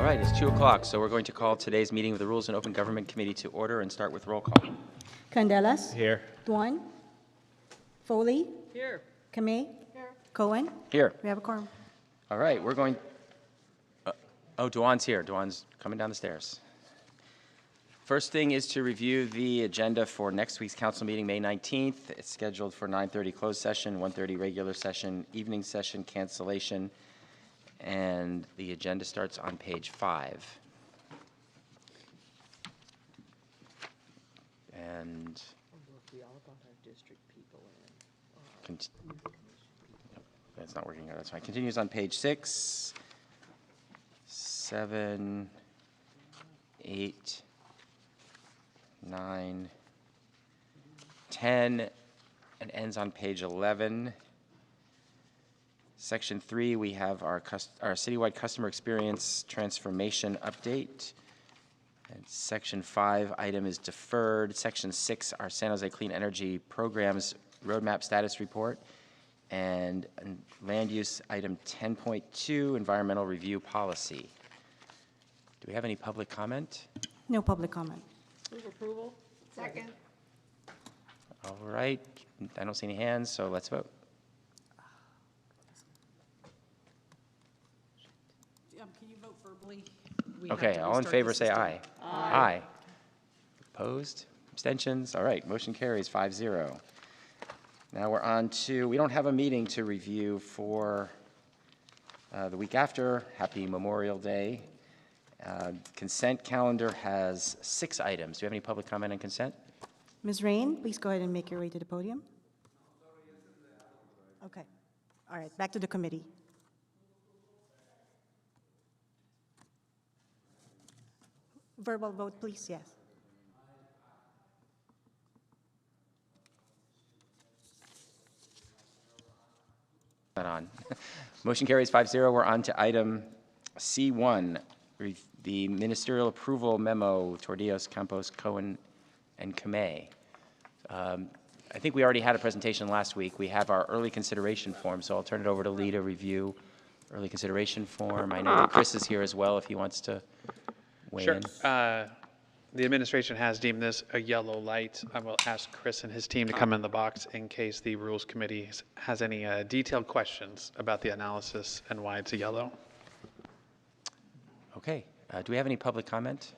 right, it's 2 o'clock, so we're going to call today's meeting of the Rules and Open Government Committee to order and start with roll call. Candelas? Here. Duan? Foley? Here. Kamei? Here. Cohen? Here. We have a quorum. All right, we're going, oh, Duan's here. Duan's coming down the stairs. First thing is to review the agenda for next week's council meeting, May 19th. It's scheduled for 9:30 closed session, 1:30 regular session, evening session cancellation, and the agenda starts on page 5. And that's not working out, that's fine. Continues on page 6, 7, 8, 9, 10, and ends on page 11. Section 3, we have our citywide customer experience transformation update. And Section 5 item is deferred. Section 6, our San Jose Clean Energy Programs Roadmap Status Report. And land use item 10.2, environmental review policy. Do we have any public comment? No public comment. Move approval. Second. All right, I don't see any hands, so let's vote. Can you vote verbally? Okay, all in favor say aye. Aye. Opposed? Abstentions? All right, motion carries 5-0. Now we're on to, we don't have a meeting to review for the week after. Happy Memorial Day. Consent calendar has 6 items. Do you have any public comment on consent? Ms. Rain, please go ahead and make your way to the podium. Okay. All right, back to the committee. Verbal vote, please, yes. Not on. Motion carries 5-0. We're on to item C1, the ministerial approval memo, Tordios, Campos, Cohen, and Kamei. I think we already had a presentation last week. We have our early consideration form, so I'll turn it over to Lee to review early consideration form. I know that Chris is here as well if he wants to weigh in. The administration has deemed this a yellow light. I will ask Chris and his team to come in the box in case the Rules Committee has any detailed questions about the analysis and why it's a yellow. Okay. Do we have any public comment?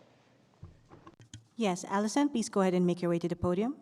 Yes, Allison, please go ahead and make your way to the podium.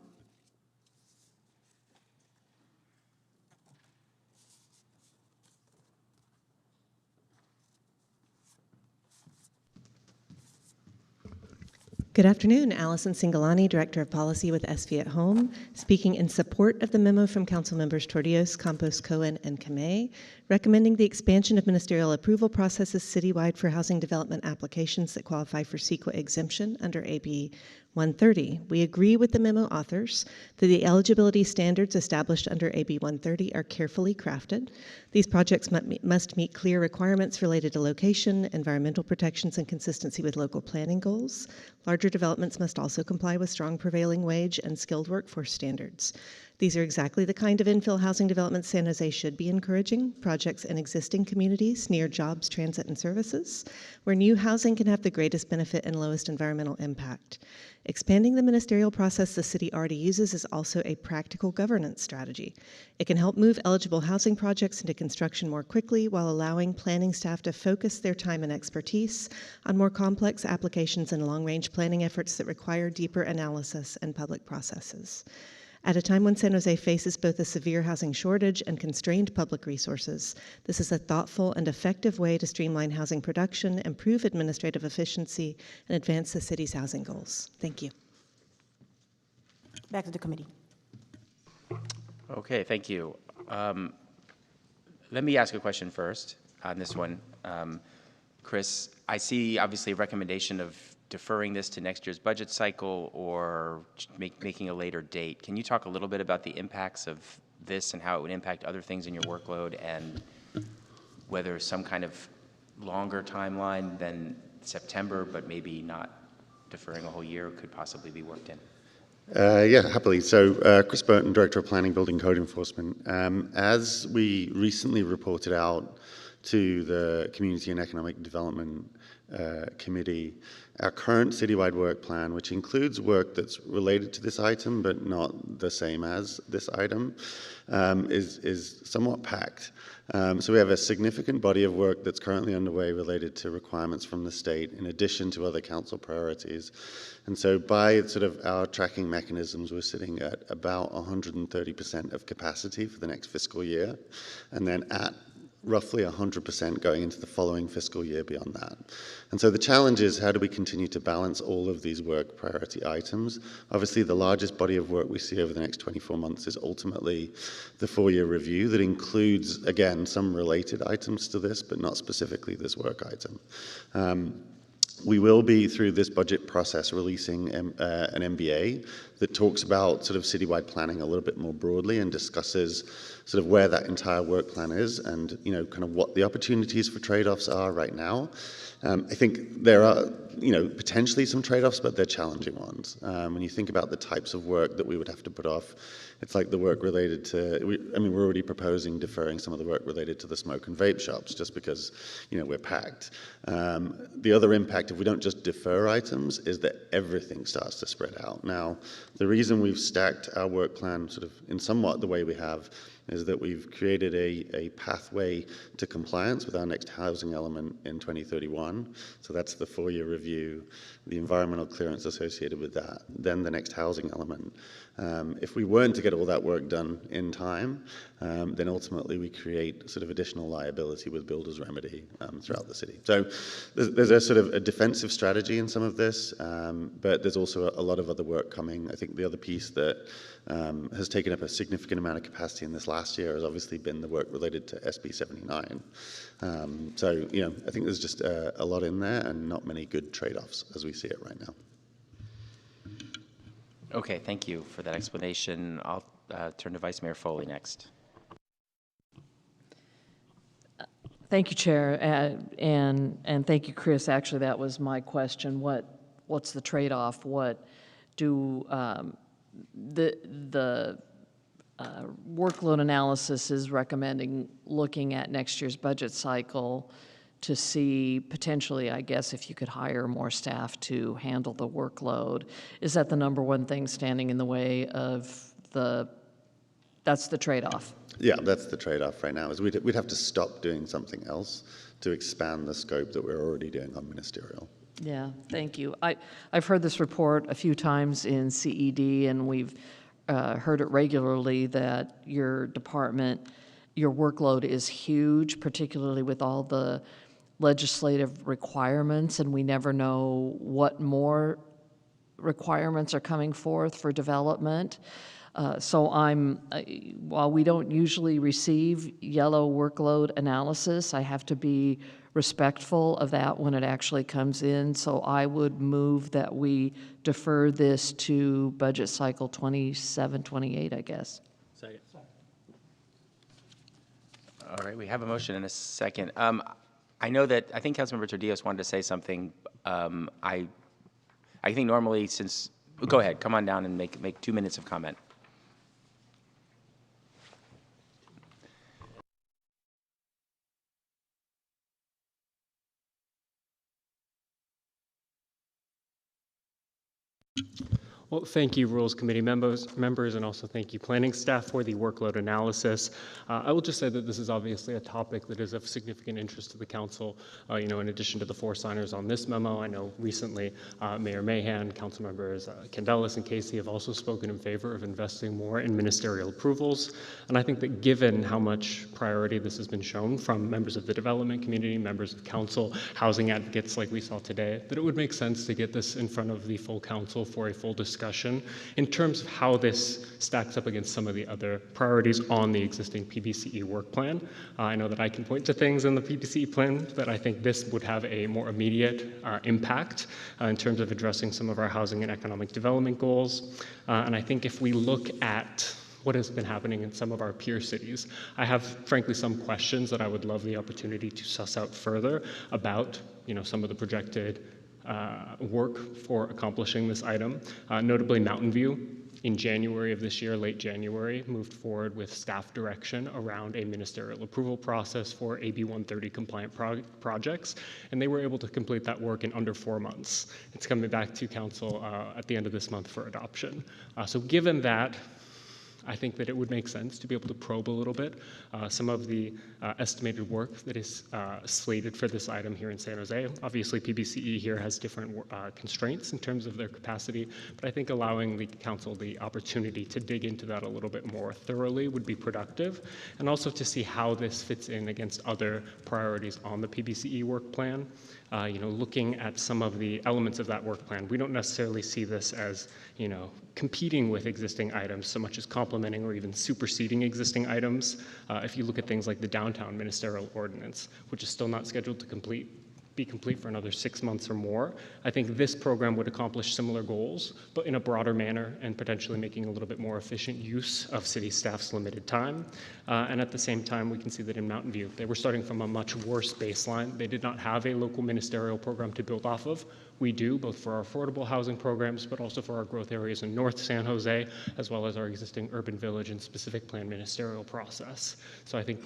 Good afternoon. Allison Singalani, Director of Policy with SV at Home, speaking in support of the memo from Council Members Tordios, Campos, Cohen, and Kamei, recommending the expansion of ministerial approval processes citywide for housing development applications that qualify for CEQA exemption under AB 130. We agree with the memo authors that the eligibility standards established under AB 130 are carefully crafted. These projects must meet clear requirements related to location, environmental protections, and consistency with local planning goals. Larger developments must also comply with strong prevailing wage and skilled workforce standards. These are exactly the kind of infill housing developments San Jose should be encouraging, projects in existing communities near jobs, transit, and services, where new housing can have the greatest benefit and lowest environmental impact. Expanding the ministerial process the city already uses is also a practical governance strategy. It can help move eligible housing projects into construction more quickly while allowing planning staff to focus their time and expertise on more complex applications and long-range planning efforts that require deeper analysis and public processes. At a time when San Jose faces both a severe housing shortage and constrained public resources, this is a thoughtful and effective way to streamline housing production, improve administrative efficiency, and advance the city's housing goals. Thank you. Back to the committee. Okay, thank you. Let me ask a question first on this one. Chris, I see obviously a recommendation of deferring this to next year's budget cycle or making a later date. Can you talk a little bit about the impacts of this and how it would impact other things in your workload and whether some kind of longer timeline than September, but maybe not deferring a whole year, could possibly be worked in? Yeah, happily. So Chris Burton, Director of Planning, Building Code Enforcement. As we recently reported out to the Community and Economic Development committee our current citywide work plan, which includes work that's related to this item but not the same as this item, is somewhat packed. So we have a significant body of work that's currently underway related to requirements from the state, in addition to other council priorities. And so by sort of our tracking mechanisms, we're sitting at about 130% of capacity for the next fiscal year, and then at roughly 100% going into the following fiscal year beyond that. And so the challenge is, how do we continue to balance all of these work priority items? Obviously, the largest body of work we see over the next 24 months is ultimately the 4-year review that includes, again, some related items to this, but not specifically this work item. We will be, through this budget process, releasing an MBA that talks about sort of citywide planning a little bit more broadly and discusses sort of where that entire work plan is and, you know, kind of what the opportunities for trade-offs are right now. I think there are, you know, potentially some trade-offs, but they're challenging ones. When you think about the types of work that we would have to put off, it's like the work related to, we're already proposing deferring some of the work related to the smoke and vape shops just because, you know, we're packed. The other impact, if we don't just defer items, is that everything starts to spread out. Now, the reason we've stacked our work plan sort of in somewhat the way we have is that we've created a pathway to compliance with our next housing element in 2031. So that's the 4-year review, the environmental clearance associated with that, then the next housing element. If we weren't to get all that work done in time, then ultimately we create sort of additional liability with builder's remedy throughout the city. So there's a sort of a defensive strategy in some of this, but there's also a lot of other work coming. I think the other piece that has taken up a significant amount of capacity in this last year has obviously been the work related to SB 79. So, you know, I think there's just a lot in there and not many good trade-offs as we see it right now. Okay, thank you for that explanation. I'll turn to Vice Mayor Foley next. Thank you, Chair, and thank you, Chris. Actually, that was my question. What's the trade-off? What do the workload analysis is recommending looking at next year's budget cycle to see potentially, I guess, if you could hire more staff to handle the workload. Is that the number one thing standing in the way of that's the trade-off? Yeah, that's the trade-off right now, is we'd have to stop doing something else to expand the scope that we're already doing on ministerial. Yeah, thank you. I've heard this report a few times in CED, and we've heard it regularly that your department, your workload is huge, particularly with all the legislative requirements, and we never know what more requirements are coming forth for development. So while we don't usually receive yellow workload analysis, I have to be respectful of that when it actually comes in. So I would move that we defer this to budget cycle 27, 28, I guess. Second. All right, we have a motion and a second. I know that, I think Councilmember Tordios wanted to say something. I think normally since, go ahead, come on down and make 2 minutes of comment. Well, thank you, Rules Committee members, and also thank you, planning staff, for the workload analysis. I will just say that this is obviously a topic that is of significant interest to the council. In addition to the 4 signers on this memo, I know recently Mayor Mahan, council members Candelas and Casey have also spoken in favor of investing more in ministerial approvals. And I think that given how much priority this has been shown from members of the development community, members of council, housing advocates like we saw today, that it would make sense to get this in front of the full council for a full discussion in terms of how this stacks up against some of the other priorities on the existing PBCE work plan. I know that I can point to things in the PBCE plan, but I think this would have a more immediate impact in terms of addressing some of our housing and economic development goals. And I think if we look at what has been happening in some of our peer cities, I have, frankly, some questions that I would love the opportunity to suss out further about, some of the projected work for accomplishing this item, notably Mountain View. in January of this year, late January, moved forward with staff direction around a ministerial approval process for AB 130 compliant projects, and they were able to complete that work in under 4 months. It's coming back to council at the end of this month for adoption. So given that, I think that it would make sense to be able to probe a little bit some of the estimated work that is slated for this item here in San Jose. Obviously, PBCE here has different constraints in terms of their capacity, but I think allowing the council the opportunity to dig into that a little bit more thoroughly would be productive, and also to see how this fits in against other priorities on the PBCE work plan. Looking at some of the elements of that work plan, we don't necessarily see this as, competing with existing items so much as complementing or even superseding existing items. If you look at things like the downtown ministerial ordinance, which is still not scheduled to be complete for another 6 months or more, I think this program would accomplish similar goals, but in a broader manner and potentially making a little bit more efficient use of city staff's limited time. And at the same time, we can see that in Mountain View, they were starting from a much worse baseline. They did not have a local ministerial program to build off of. We do, both for our affordable housing programs, but also for our growth areas in North San Jose, as well as our existing urban village and specific plan ministerial process. So I think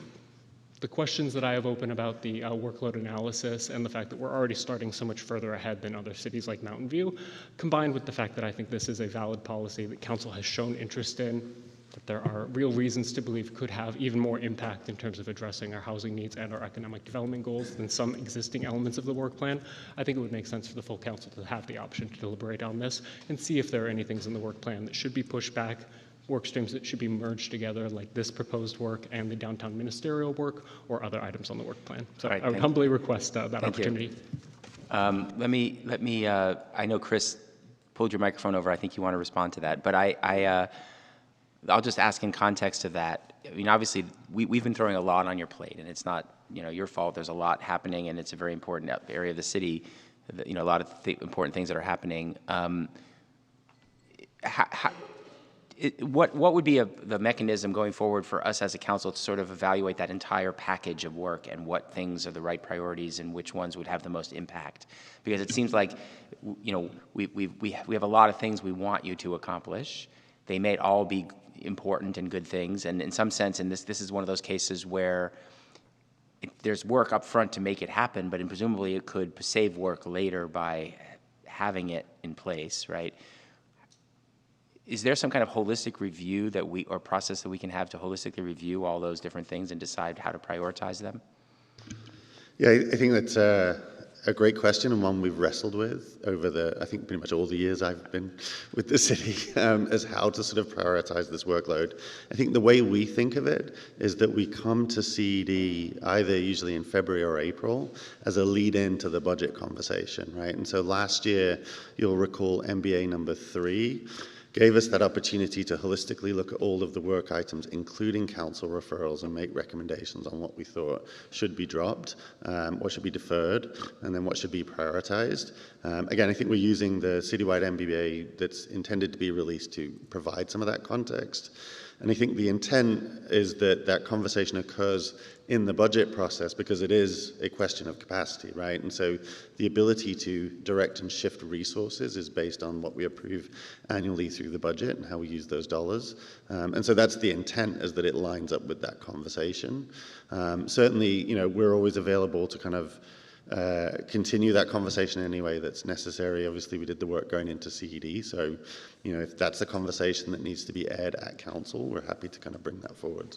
the questions that I have open about the workload analysis and the fact that we're already starting so much further ahead than other cities like Mountain View, combined with the fact that I think this is a valid policy that council has shown interest in, that there are real reasons to believe could have even more impact in terms of addressing our housing needs and our economic development goals than some existing elements of the work plan, I think it would make sense for the full council to have the option to deliberate on this and see if there are any things in the work plan that should be pushed back, work streams that should be merged together, like this proposed work and the downtown ministerial work, or other items on the work plan. So All right, I would humbly request that opportunity. Let me. I know Chris pulled your microphone over. I think you want to respond to that, but I'll just ask in context of that. I mean, obviously, we've been throwing a lot on your plate, and it's not your fault. There's a lot happening, and it's a very important area of the city. A lot of important things that are happening. What would be the mechanism going forward for us as a council to sort of evaluate that entire package of work and what things are the right priorities and which ones would have the most impact? Because it seems like, we have a lot of things we want you to accomplish. They may all be important and good things, and in some sense, and this is one of those cases where there's work up front to make it happen, but presumably it could save work later by having it in place, right? Is there some kind of holistic review or process that we can have to holistically review all those different things and decide how to prioritize them? Yeah, I think that's a great question, and one we've wrestled with over I think pretty much all the years I've been with the city, as how to sort of prioritize this workload. I think the way we think of it is that we come to CED either usually in February or April as a lead in to the budget conversation, right? And so last year, you'll recall MBA number 3 gave us that opportunity to holistically look at all of the work items, including council referrals, and make recommendations on what we thought should be dropped, what should be deferred, and then what should be prioritized. Again, I think we're using the citywide MBA that's intended to be released to provide some of that context. And I think the intent is that that conversation occurs in the budget process because it is a question of capacity, right? And so the ability to direct and shift resources is based on what we approve annually through the budget and how we use those dollars. And so that's the intent, is that it lines up with that conversation. Certainly, we're always available to kind of continue that conversation in any way that's necessary. Obviously, we did the work going into CED, so if that's a conversation that needs to be aired at council, we're happy to kind of bring that forward.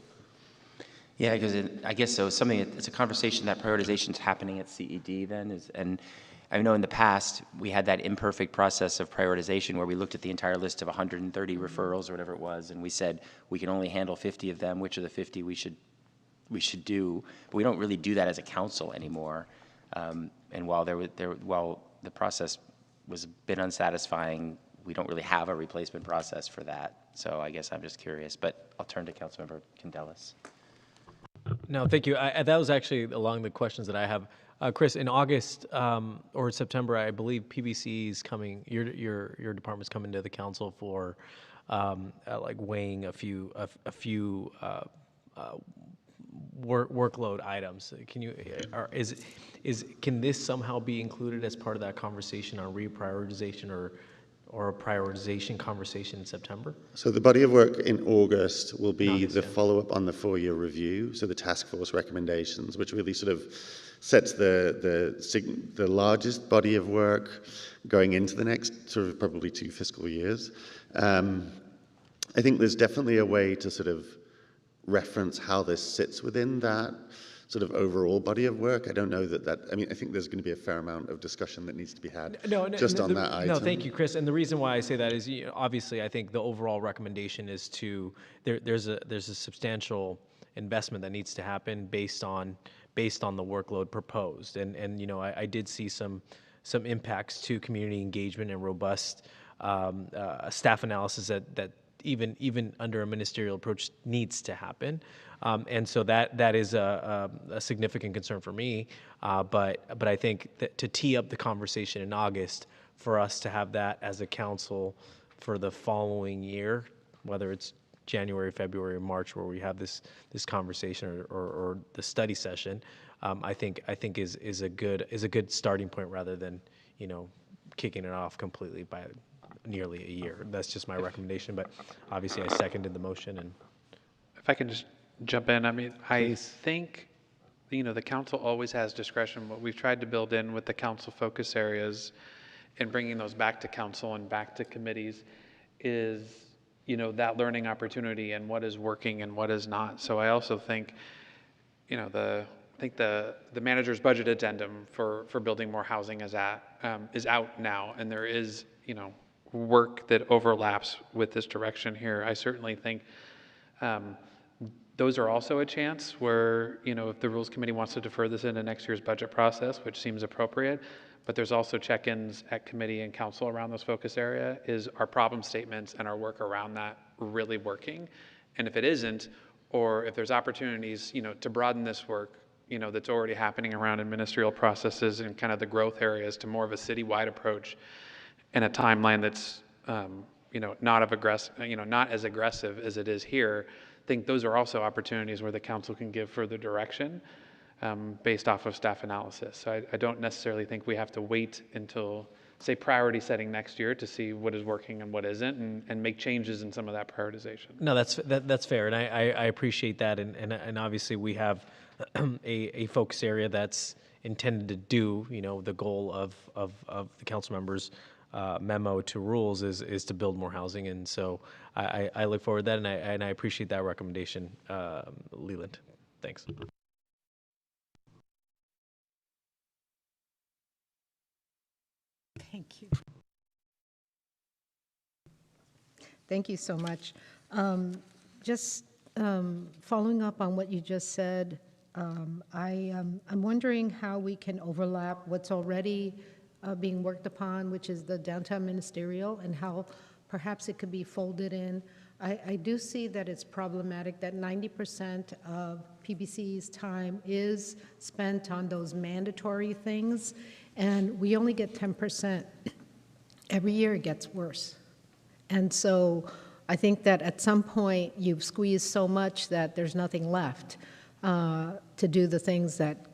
Yeah, because I guess so. It's a conversation that prioritization is happening at CED then, and I know in the past we had that imperfect process of prioritization where we looked at the entire list of 130 referrals or whatever it was, and we said we can only handle 50 of them. Which of the 50 we should do? But we don't really do that as a council anymore. And while while the process was a bit unsatisfying, we don't really have a replacement process for that. So I guess I'm just curious, but I'll turn to Councilmember Candelas. No, thank you. That was actually along the questions that I have. Chris, in August or September, I believe PBC is coming. Your department's coming to the council for like weighing a few workload items. Can this somehow be included as part of that conversation on reprioritization or or a prioritization conversation in September? So the body of work in August will be August, the yeah. follow-up on the 4-year review, so the task force recommendations, which really sort of sets the largest body of work going into the next sort of probably 2 fiscal years. I think there's definitely a way to sort of reference how this sits within that sort of overall body of work. I don't know I mean, I think there's going to be a fair amount of discussion that needs to be had just on that item. No, thank you, Chris. And the reason why I say that is, obviously, I think the overall recommendation is there's a substantial investment that needs to happen based on the workload proposed. And I did see some impacts to community engagement and robust staff analysis that even under a ministerial approach needs to happen. And so that is a significant concern for me. But I think that to tee up the conversation in August, for us to have that as a council for the following year, whether it's January, February, or March, where we have this conversation or the study session, I think is a good starting point rather than kicking it off completely by nearly a year. That's just my recommendation, but obviously I seconded the motion. And If I can just jump in, I mean, I Please. think, the council always has discretion. What we've tried to build in with the council focus areas and bringing those back to council and back to committees is, that learning opportunity and what is working and what is not. So I also think, the manager's budget addendum for building more housing is out now, and there is, work that overlaps with this direction here. I certainly think those are also a chance where, if the Rules Committee wants to defer this into next year's budget process, which seems appropriate, but there's also check-ins at committee and council around those focus area. Is our problem statements and our work around that really working? And if it isn't, or if there's opportunities, to broaden this work, that's already happening around administrative processes and kind of the growth areas to more of a citywide approach in a timeline that's, not as aggressive as it is here. I think those are also opportunities where the council can give further direction based off of staff analysis. So I don't necessarily think we have to wait until, say, priority setting next year to see what is working and what isn't, and make changes in some of that prioritization. no, that's fair, and I appreciate that, and obviously we have a focus area that's intended to do, the goal of the council members' memo to rules is to build more housing, and so I look forward to that, and I appreciate that recommendation, Leland. Thanks. Thank you. Thank you so much. Just following up on what you just said, I'm wondering how we can overlap what's already being worked upon, which is the downtown ministerial, and how perhaps it could be folded in. I do see that it's problematic that 90% of PBC's time is spent on those mandatory things, and we only get 10%. Every year it gets worse. And so I think that at some point you've squeezed so much that there's nothing left to do the things that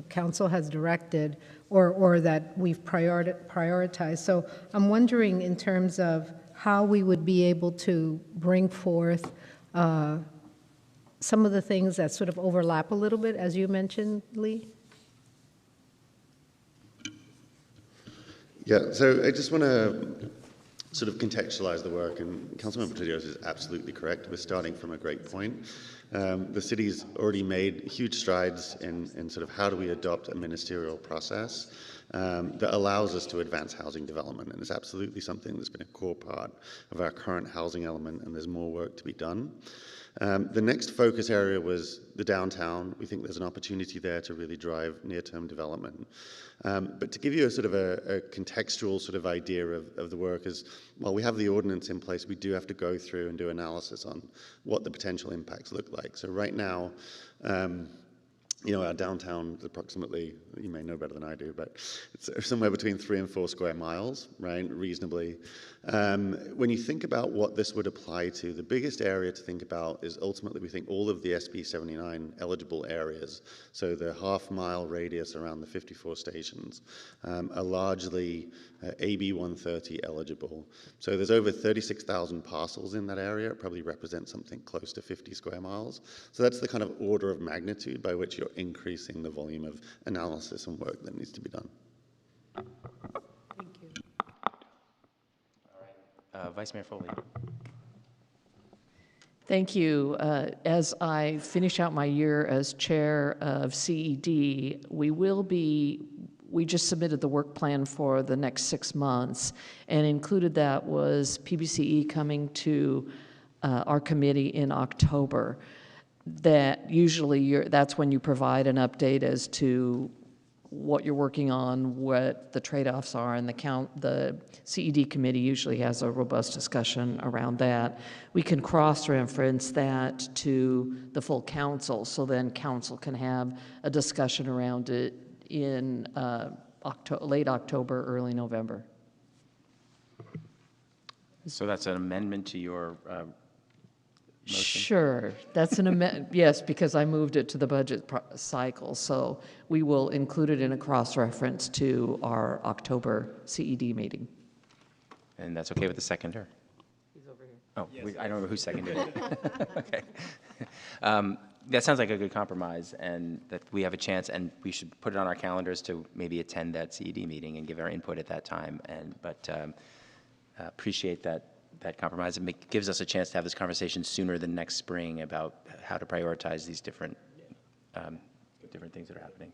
council has directed or that we've prioritized. So I'm wondering in terms of how we would be able to bring forth some of the things that sort of overlap a little bit, as you mentioned, Lee. Yeah, so I just want to sort of contextualize the work, and Councilmember Trujillo is absolutely correct. We're starting from a great point. The city's already made huge strides in sort of how do we adopt a ministerial process that allows us to advance housing development, and it's absolutely something that's been a core part of our current housing element, and there's more work to be done. The next focus area was the downtown. We think there's an opportunity there to really drive near-term development. But to give you a sort of a contextual sort of idea of the work is, while we have the ordinance in place, we do have to go through and do analysis on what the potential impacts look like. So right now, Our downtown is approximately, you may know better than I do, but it's somewhere between 3 and 4 square miles, right, reasonably. When you think about what this would apply to, the biggest area to think about is ultimately we think all of the SB 79 eligible areas, so the half-mile radius around the 54 stations, are largely AB 130 eligible. So there's over 36,000 parcels in that area. It probably represents something close to 50 square miles. So that's the kind of order of magnitude by which you're increasing the volume of analysis and work that needs to be done. Thank you. Vice Mayor Foley. Thank you. As I finish out my year as chair of CED, we just submitted the work plan for the next 6 months, and included that was PBCE coming to our committee in October. That usually that's when you provide an update as to what you're working on, what the trade-offs are, and the CED committee usually has a robust discussion around that. We can cross-reference that to the full council, so then council can have a discussion around it in late October, early November. So that's an amendment to your motion? Sure, that's an amendment, yes, because I moved it to the budget cycle, so we will include it in a cross-reference to our October CED meeting. And that's okay with the seconder? He's over here. Oh, I don't remember who seconded it. Okay. That sounds like a good compromise, and that we have a chance, and we should put it on our calendars to maybe attend that CED meeting and give our input at that time. But appreciate that compromise. It gives us a chance to have this conversation sooner than next spring about how to prioritize these different things that are happening.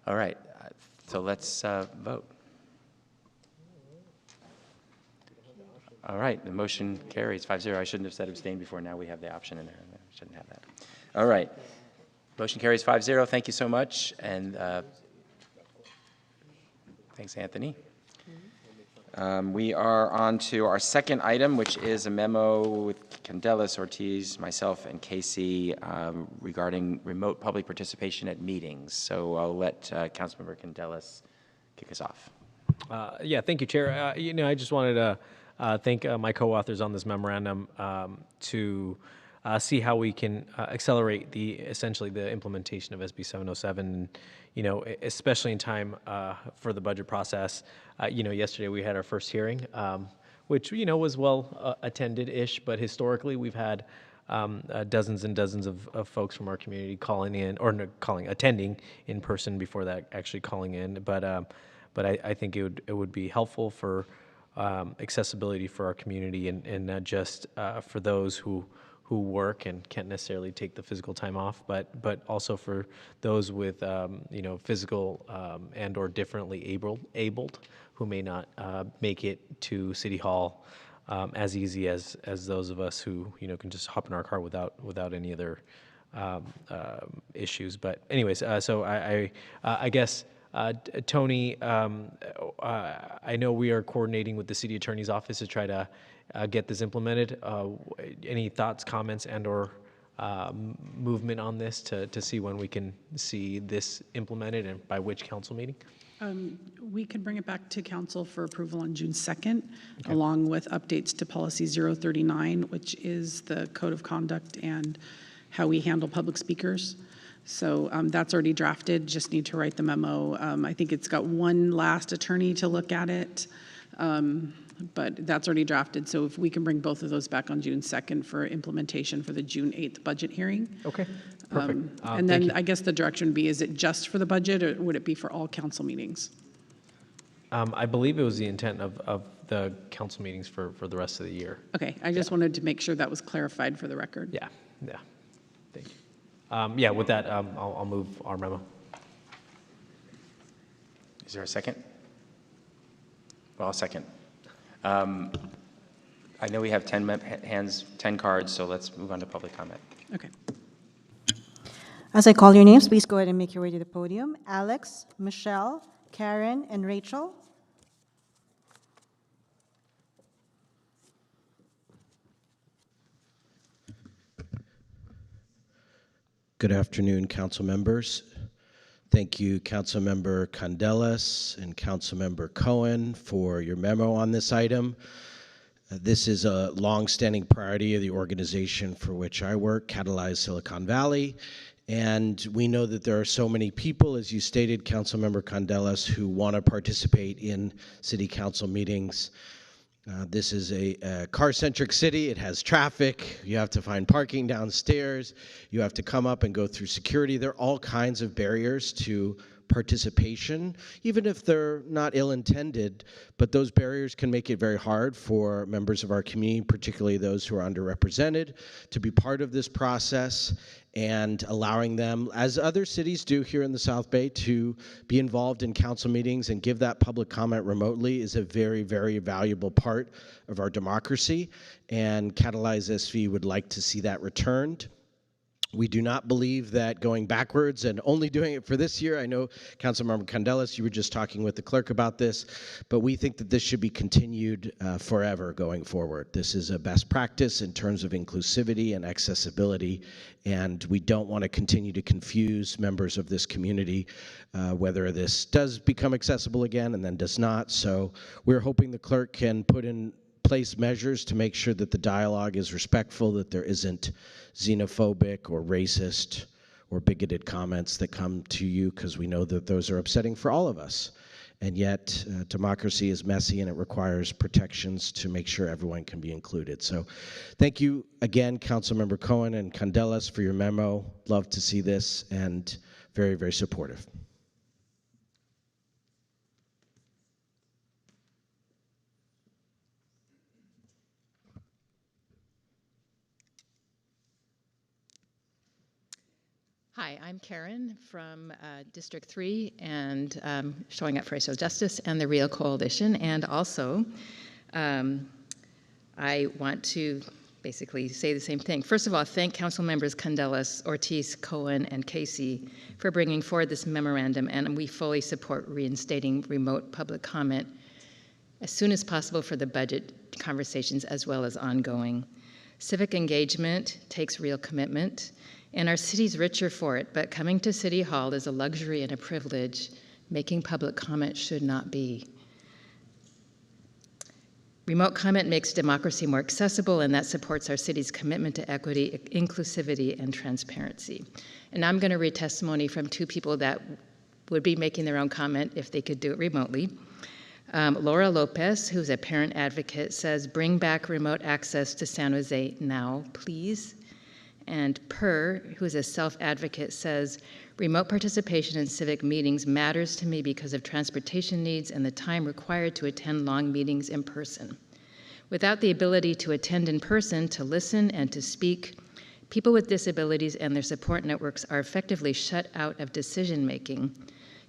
All right, so let's vote. All right, the motion carries 5-0. I shouldn't have said abstain before. Now we have the option in there. I shouldn't have that. All right, motion carries 5-0. Thank you so much, and thanks, Anthony. We are on to our second item, which is a memo with Candelas, Ortiz, myself, and Casey regarding remote public participation at meetings. So I'll let Councilmember Candelas kick us off. Yeah, thank you, Chair. I just wanted to thank my co-authors on this memorandum to see how we can accelerate essentially the implementation of SB 707. Especially in time for the budget process. Yesterday we had our first hearing, which was well attended-ish, but historically we've had dozens and dozens of folks from our community calling in, or attending in person before that actually calling in. But I think it would be helpful for accessibility for our community, and not just for those who work and can't necessarily take the physical time off, but also for those with physical and or differently abled who may not make it to City Hall as easy as those of us who can just hop in our car without any other issues. But anyways, so I guess Tony, I know we are coordinating with the City Attorney's Office to try to get this implemented. Any thoughts, comments, and or movement on this to see when we can see this implemented and by which council meeting? We could bring it back to council for approval on June 2nd, along with updates to policy 039, which is the code of conduct and how we handle public speakers. So that's already drafted, just need to write the memo. I think it's got one last attorney to look at it, but that's already drafted. So if we can bring both of those back on June 2nd for implementation for the June 8th budget hearing. Okay, perfect. And then I guess the direction would be, is it just for the budget, or would it be for all council meetings? I believe it was the intent of the council meetings for the rest of the year. Okay, I just wanted to make sure that was clarified for the record. Yeah, thank you. Yeah, with that, I'll move our memo. Is there a second? Well, I'll second. I know we have 10 cards, so let's move on to public comment. Okay. As I call your names, please go ahead and make your way to the podium. Alex, Michelle, Karen, and Rachel. Good afternoon, council members. Thank you, Councilmember Candelas and Councilmember Cohen, for your memo on this item. This is a long-standing priority of the organization for which I work, Catalyze Silicon Valley. And we know that there are so many people, as you stated, Councilmember Candelas, who want to participate in city council meetings. This is a car-centric city. It has traffic. You have to find parking downstairs. You have to come up and go through security. There are all kinds of barriers to participation, even if they're not ill-intended, but those barriers can make it very hard for members of our community, particularly those who are underrepresented, to be part of this process, and allowing them, as other cities do here in the South Bay, to be involved in council meetings and give that public comment remotely is a very, very valuable part of our democracy, and Catalyze SV would like to see that returned. We do not believe that going backwards and only doing it for this year. I know, Councilmember Candelas, you were just talking with the clerk about this, but we think that this should be continued forever going forward. This is a best practice in terms of inclusivity and accessibility, and we don't want to continue to confuse members of this community, whether this does become accessible again and then does not. So we're hoping the clerk can put in place measures to make sure that the dialogue is respectful, that there isn't xenophobic or racist or bigoted comments that come to you, because we know that those are upsetting for all of us. And yet, democracy is messy and it requires protections to make sure everyone can be included. So thank you again, Councilmember Cohen and Candelas, for your memo. Love to see this, and very, very supportive. Hi, I'm Karen from District 3 and showing up for racial justice and the Real Coalition. And also, I want to basically say the same thing. First of all, thank Council members Candelas, Ortiz, Cohen, and Casey for bringing forward this memorandum, and we fully support reinstating remote public comment as soon as possible for the budget conversations as well as ongoing. Civic engagement takes real commitment, and our city's richer for it, but coming to City Hall is a luxury and a privilege. Making public comment should not be. Remote comment makes democracy more accessible, and that supports our city's commitment to equity, inclusivity, and transparency. And I'm going to read testimony from two people that would be making their own comment if they could do it remotely. Laura Lopez, who's a parent advocate, says, "Bring back remote access to San Jose now, please." And Per, who's a self-advocate, says, "Remote participation in civic meetings matters to me because of transportation needs and the time required to attend long meetings in person. Without the ability to attend in person, to listen and to speak, people with disabilities and their support networks are effectively shut out of decision-making,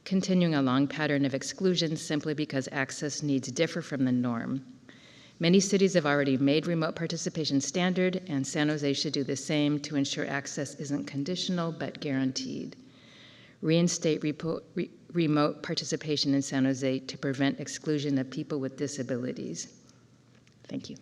continuing a long pattern of exclusion simply because access needs differ from the norm. Many cities have already made remote participation standard, and San Jose should do the same to ensure access isn't conditional but guaranteed. Reinstate remote participation in San Jose to prevent exclusion of people with disabilities." Thank you.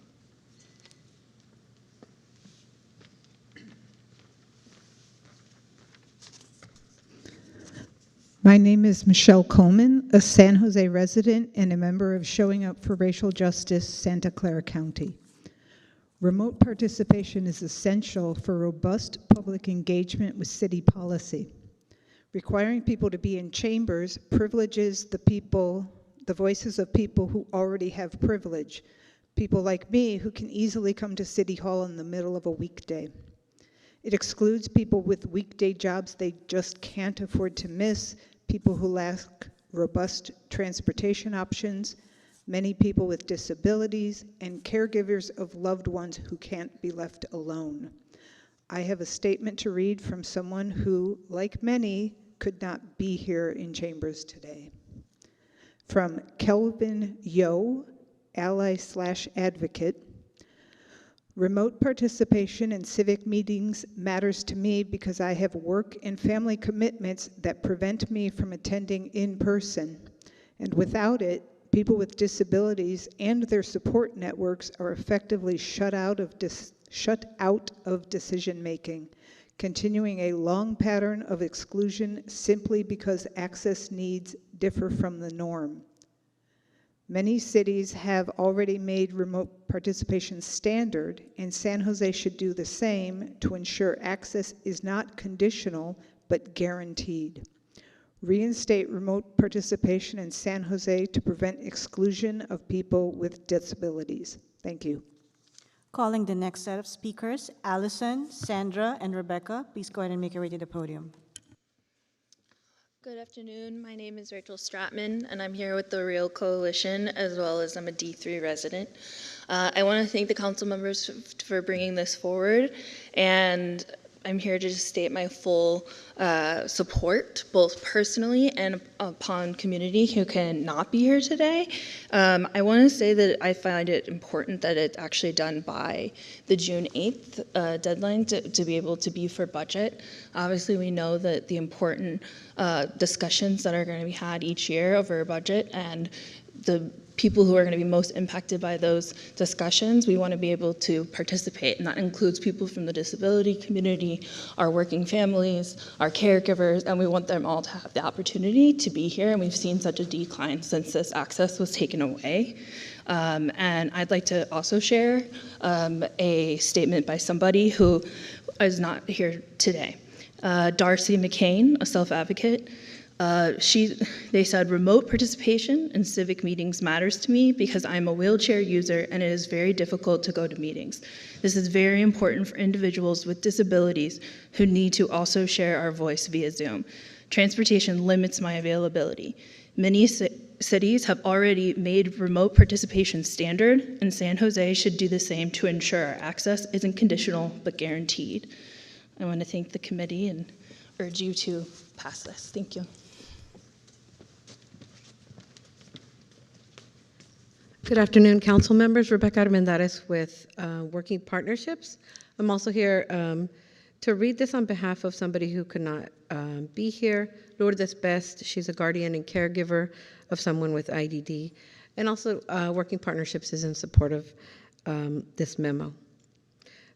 My name is Michelle Coleman, a San Jose resident and a member of Showing Up for Racial Justice, Santa Clara County. Remote participation is essential for robust public engagement with city policy. Requiring people to be in chambers privileges the voices of people who already have privilege, people like me who can easily come to City Hall in the middle of a weekday. It excludes people with weekday jobs they just can't afford to miss, people who lack robust transportation options, many people with disabilities, and caregivers of loved ones who can't be left alone. I have a statement to read from someone who, like many, could not be here in chambers today. From Kelvin Yo, ally/advocate. Remote participation in civic meetings matters to me because I have work and family commitments that prevent me from attending in person. And without it, people with disabilities and their support networks are effectively shut out of decision-making, continuing a long pattern of exclusion simply because access needs differ from the norm. Many cities have already made remote participation standard, and San Jose should do the same to ensure access is not conditional but guaranteed. Reinstate remote participation in San Jose to prevent exclusion of people with disabilities. Thank you. Calling the next set of speakers, Allison, Sandra, and Rebecca. Please go ahead and make your way to the podium. Good afternoon. My name is Rachel Stratman, and I'm here with the Real Coalition, as well as I'm a D3 resident. I want to thank the council members for bringing this forward, and I'm here to just state my full support, both personally and upon community who can not be here today. I want to say that I find it important that it's actually done by the June 8th deadline to be able to be for budget. Obviously, we know that the important discussions that are going to be had each year over a budget, and the people who are going to be most impacted by those discussions, we want to be able to participate, and that includes people from the disability community, our working families, our caregivers, and we want them all to have the opportunity to be here, and we've seen such a decline since this access was taken away. And I'd like to also share a statement by somebody who is not here today. Darcy McCain, a self-advocate, they said, remote participation in civic meetings matters to me because I'm a wheelchair user and it is very difficult to go to meetings. This is very important for individuals with disabilities who need to also share our voice via Zoom. Transportation limits my availability. Many cities have already made remote participation standard, and San Jose should do the same to ensure our access isn't conditional but guaranteed. I want to thank the committee and urge you to pass this. Thank you. Good afternoon, council members. Rebecca Armendariz with Working Partnerships. I'm also here to read this on behalf of somebody who could not be here. Lourdes Best, she's a guardian and caregiver of someone with IDD. And also Working Partnerships is in support of this memo.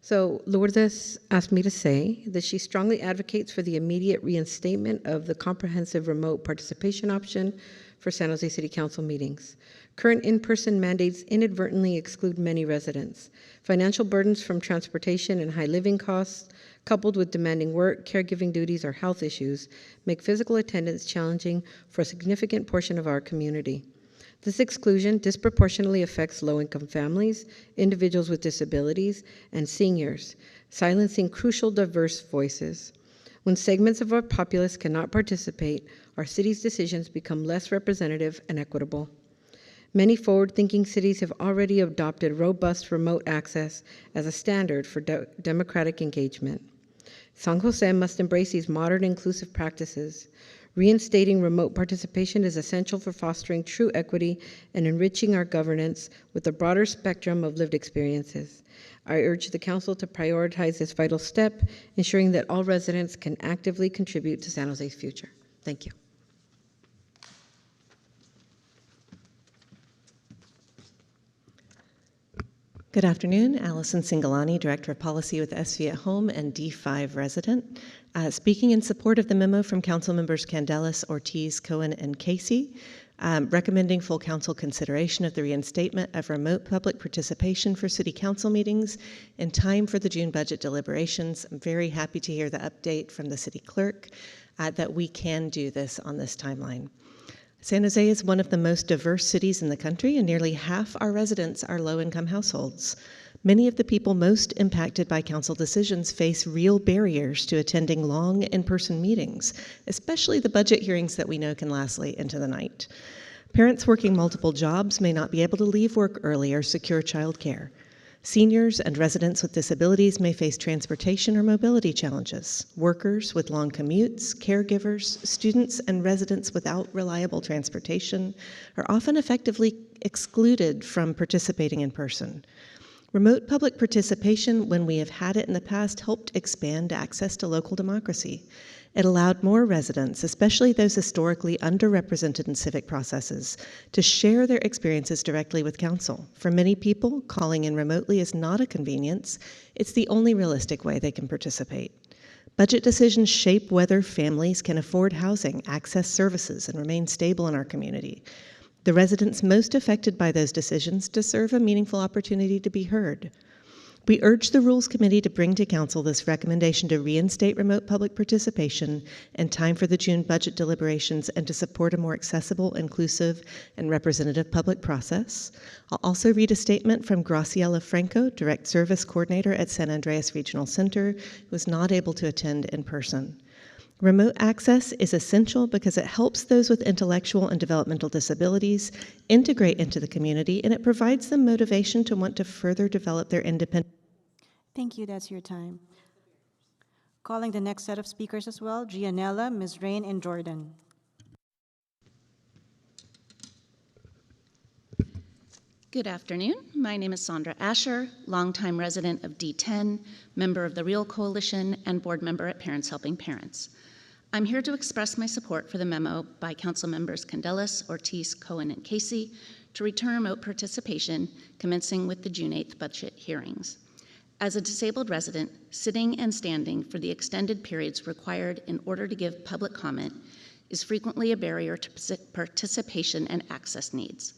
So Lourdes asked me to say that she strongly advocates for the immediate reinstatement of the comprehensive remote participation option for San Jose City Council meetings. Current in-person mandates inadvertently exclude many residents. Financial burdens from transportation and high living costs, coupled with demanding work, caregiving duties, or health issues, make physical attendance challenging for a significant portion of our community. This exclusion disproportionately affects low-income families, individuals with disabilities, and seniors, silencing crucial diverse voices. When segments of our populace cannot participate, our city's decisions become less representative and equitable. Many forward-thinking cities have already adopted robust remote access as a standard for democratic engagement. San Jose must embrace these modern inclusive practices. Reinstating remote participation is essential for fostering true equity and enriching our governance with a broader spectrum of lived experiences. I urge the Council to prioritize this vital step, ensuring that all residents can actively contribute to San Jose's future. Thank you. Good afternoon. Allison Cingolani, Director of Policy with SV at Home and D5 resident. Speaking in support of the memo from Council Members Candelas, Ortiz, Cohen, and Casey, recommending full Council consideration of the reinstatement of remote public participation for City Council meetings in time for the June budget deliberations. I'm very happy to hear the update from the City Clerk that we can do this on this timeline. San Jose is one of the most diverse cities in the country, and nearly half our residents are low-income households. Many of the people most impacted by council decisions face real barriers to attending long in-person meetings, especially the budget hearings that we know can last late into the night. Parents working multiple jobs may not be able to leave work early or secure childcare. Seniors and residents with disabilities may face transportation or mobility challenges. Workers with long commutes, caregivers, students, and residents without reliable transportation are often effectively excluded from participating in person. Remote public participation, when we have had it in the past, helped expand access to local democracy. It allowed more residents, especially those historically underrepresented in civic processes, to share their experiences directly with council. For many people, calling in remotely is not a convenience. It's the only realistic way they can participate. Budget decisions shape whether families can afford housing, access services, and remain stable in our community. The residents most affected by those decisions deserve a meaningful opportunity to be heard. We urge the Rules Committee to bring to Council this recommendation to reinstate remote public participation in time for the June budget deliberations and to support a more accessible, inclusive, and representative public process. I'll also read a statement from Graciela Franco, Direct Service Coordinator at San Andreas Regional Center, who was not able to attend in person. Remote access is essential because it helps those with intellectual and developmental disabilities integrate into the community, and it provides them motivation to want to further develop their independent. Thank you, that's your time. Calling the next set of speakers as well, Gianella, Ms. Rain, and Jordan. Good afternoon. My name is Sandra Asher, longtime resident of D10, member of the Real Coalition, and board member at Parents Helping Parents. I'm here to express my support for the memo by Council members Candelas, Ortiz, Cohen, and Casey to return remote participation commencing with the June 8th budget hearings. As a disabled resident, sitting and standing for the extended periods required in order to give public comment is frequently a barrier to participation and access needs.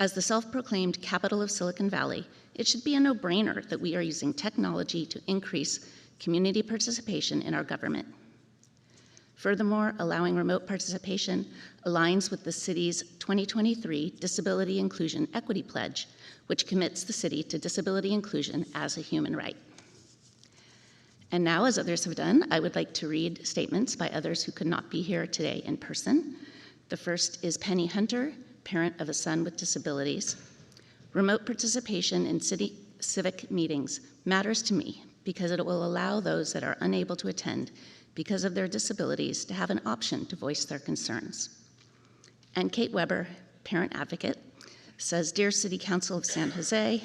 As the self-proclaimed capital of Silicon Valley, it should be a no-brainer that we are using technology to increase community participation in our government. Furthermore, allowing remote participation aligns with the city's 2023 Disability Inclusion Equity Pledge, which commits the city to disability inclusion as a human right. And now, as others have done, I would like to read statements by others who could not be here today in person. The first is Penny Hunter, parent of a son with disabilities. Remote participation in city civic meetings matters to me because it will allow those that are unable to attend because of their disabilities to have an option to voice their concerns. And Kate Weber, parent advocate, says, Dear City Council of San Jose,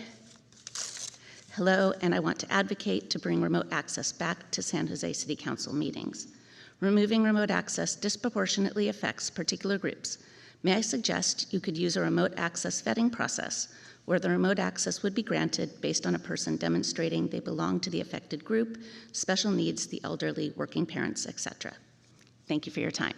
hello, and I want to advocate to bring remote access back to San Jose City Council meetings. Removing remote access disproportionately affects particular groups. May I suggest you could use a remote access vetting process where the remote access would be granted based on a person demonstrating they belong to the affected group, special needs, the elderly, working parents, etc. Thank you for your time.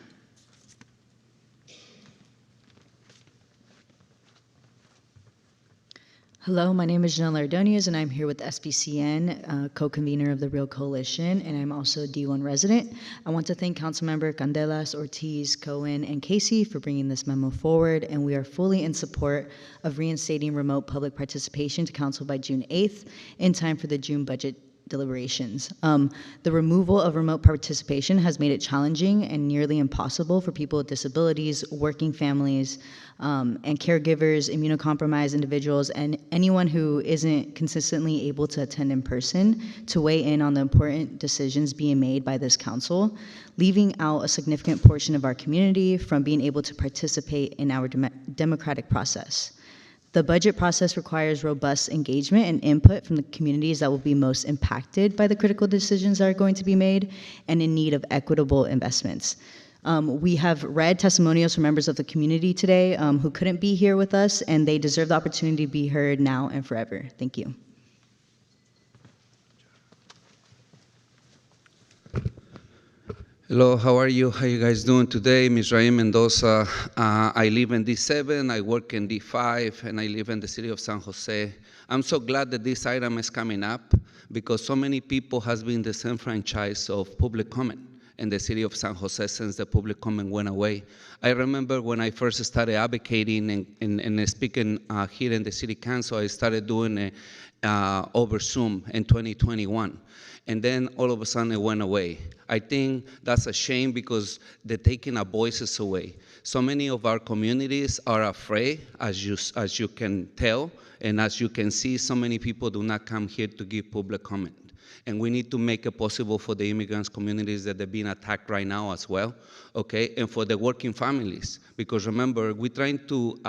Hello, my name is Janelle Ardonias, and I'm here with SPCN, co-convener of the Real Coalition, and I'm also a D1 resident. I want to thank Councilmember Candelas, Ortiz, Cohen, and Casey for bringing this memo forward, and we are fully in support of reinstating remote public participation to Council by June 8th in time for the June budget deliberations. The removal of remote participation has made it challenging and nearly impossible for people with disabilities, working families, and caregivers, immunocompromised individuals, and anyone who isn't consistently able to attend in person to weigh in on the important decisions being made by this council, leaving out a significant portion of our community from being able to participate in our democratic process. The budget process requires robust engagement and input from the communities that will be most impacted by the critical decisions that are going to be made and in need of equitable investments. We have read testimonials from members of the community today who couldn't be here with us, and they deserve the opportunity to be heard now and forever. Thank you. Hello, how are you? How you guys doing today? Ms. Raim Mendoza. I live in D7, I work in D5, and I live in the city of San Jose. I'm so glad that this item is coming up because so many people has been disenfranchised of public comment in the city of San Jose since the public comment went away. I remember when I first started advocating and speaking here in the city council, I started doing it over Zoom in 2021. And then all of a sudden it went away. I think that's a shame because they're taking our voices away. So many of our communities are afraid, as you can tell, and as you can see, so many people do not come here to give public comment. And we need to make it possible for the immigrants communities that are being attacked right now as well, okay? And for the working families, because remember, we're trying to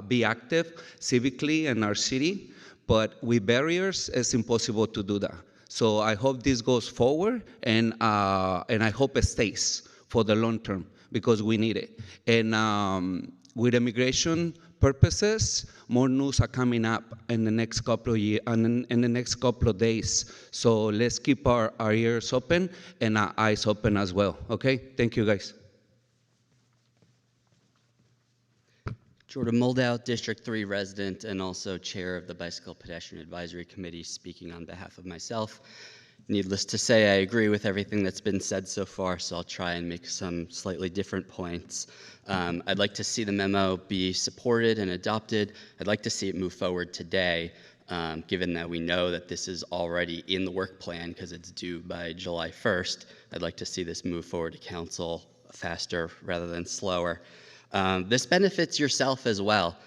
be active civically in our city, But with barriers, it's impossible to do that. So I hope this goes forward, and I hope it stays for the long term, because we need it. And with immigration purposes, more news are coming up in the next couple of years, and in the next couple of days. So let's keep our ears open and our eyes open as well. Okay? Thank you, guys. Jordan Moldow, District 3 resident and also chair of the Bicycle Pedestrian Advisory Committee, speaking on behalf of myself. Needless to say, I agree with everything that's been said so far, so I'll try and make some slightly different points. I'd like to see the memo be supported and adopted. I'd like to see it move forward today, given that we know that this is already in the work plan because it's due by July 1st. I'd like to see this move forward to council faster rather than slower. This benefits yourself as well.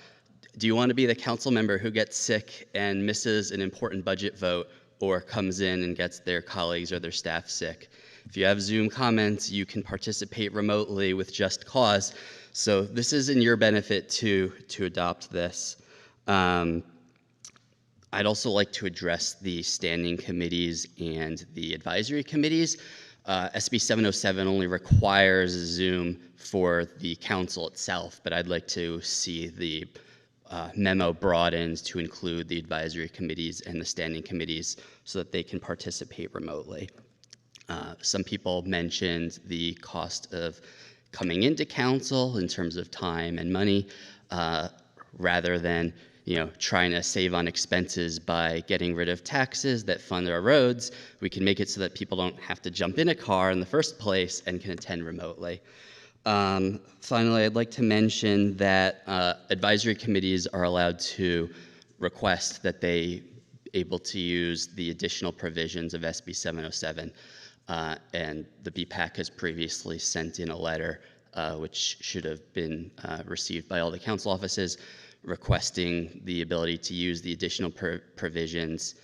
Do you want to be the council member who gets sick and misses an important budget vote, or comes in and gets their colleagues or their staff sick? If you have Zoom comments, you can participate remotely with just cause. So this is in your benefit to adopt this. I'd also like to address the standing committees and the advisory committees. SB 707 only requires Zoom for the council itself, but I'd like to see the memo broadened to include the advisory committees and the standing committees so that they can participate remotely. Some people mentioned the cost of coming into council in terms of time and money, rather than trying to save on expenses by getting rid of taxes that fund our roads. We can make it so that people don't have to jump in a car in the first place and can attend remotely. Finally, I'd like to mention that advisory committees are allowed to request that they able to use the additional provisions of SB 707. And the BPAC has previously sent in a letter, which should have been received by all the council offices, requesting the ability to use the additional provisions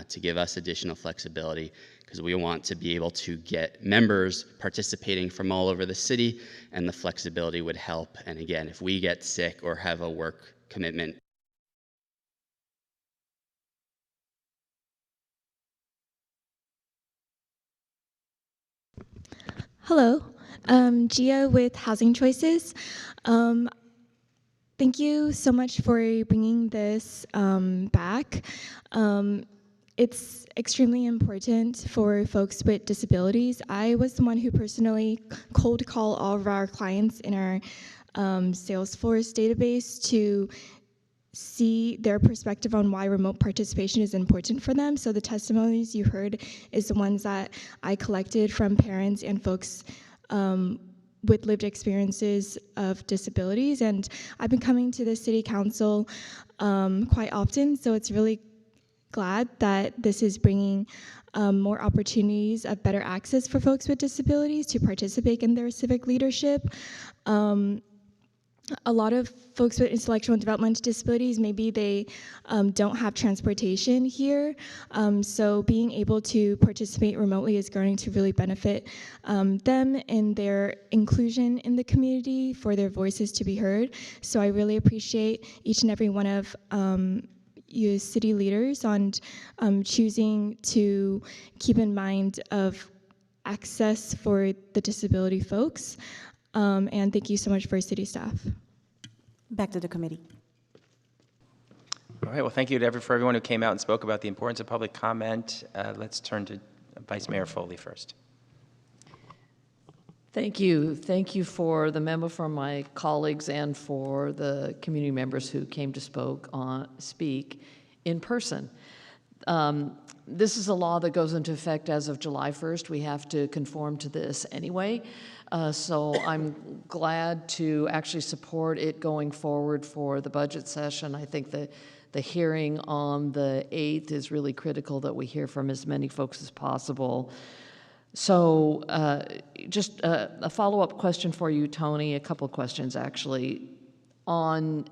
to give us additional flexibility, because we want to be able to get members participating from all over the city, and the flexibility would help. And again, if we get sick or have a work commitment, Hello, Gia with Housing Choices. Thank you so much for bringing this back. It's extremely important for folks with disabilities. I was the one who personally cold called all of our clients in our Salesforce database to see their perspective on why remote participation is important for them. So the testimonies you heard is the ones that I collected from parents and folks with lived experiences of disabilities. And I've been coming to the city council quite often, so it's really glad that this is bringing more opportunities of better access for folks with disabilities to participate in their civic leadership. A lot of folks with intellectual and developmental disabilities, maybe they don't have transportation here, so being able to participate remotely is going to really benefit them in their inclusion in the community, for their voices to be heard. So I really appreciate each and every one of you city leaders on choosing to keep in mind of access for the disability folks. And thank you so much for city staff. Back to the committee. All right, well, thank you to for everyone who came out and spoke about the importance of public comment. Let's turn to Vice Mayor Foley first. Thank you. Thank you for the memo from my colleagues and for the community members who came to speak in person. This is a law that goes into effect as of July 1st. We have to conform to this anyway. So I'm glad to actually support it going forward for the budget session. I think that the hearing on the 8th is really critical, that we hear from as many folks as possible. So just a follow-up question for you, Tony, a couple questions actually. On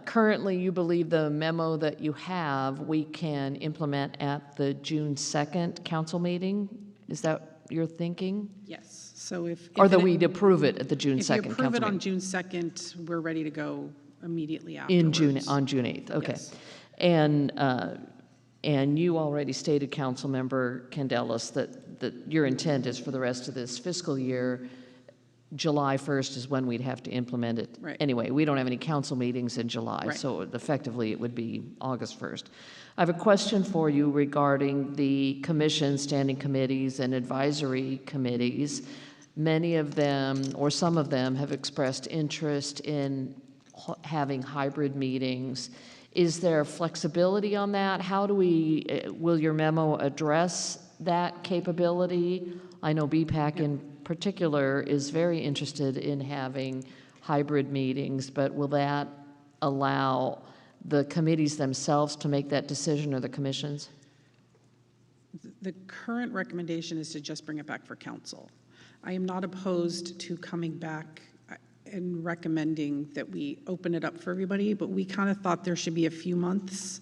currently, you believe the memo that you have, we can implement at the June 2nd council meeting? Is that your thinking? Yes. So if or that we'd approve it at the June 2nd council meeting? If you approve it on June 2nd, we're ready to go immediately afterwards. In June, on June 8th, okay. Yes. And you already stated, Councilmember Candelas, that your intent is for the rest of this fiscal year, July 1st is when we'd have to implement it. Right. Anyway, we don't have any council meetings in July, Right. so effectively it would be August 1st. I have a question for you regarding the commission, standing committees, and advisory committees. Many of them, or some of them, have expressed interest in having hybrid meetings. Is there flexibility on that? How do we, will your memo address that capability? I know BPAC in particular is very interested in having hybrid meetings, but will that allow the committees themselves to make that decision, or the commissions? The current recommendation is to just bring it back for council. I am not opposed to coming back and recommending that we open it up for everybody, but we kind of thought there should be a few months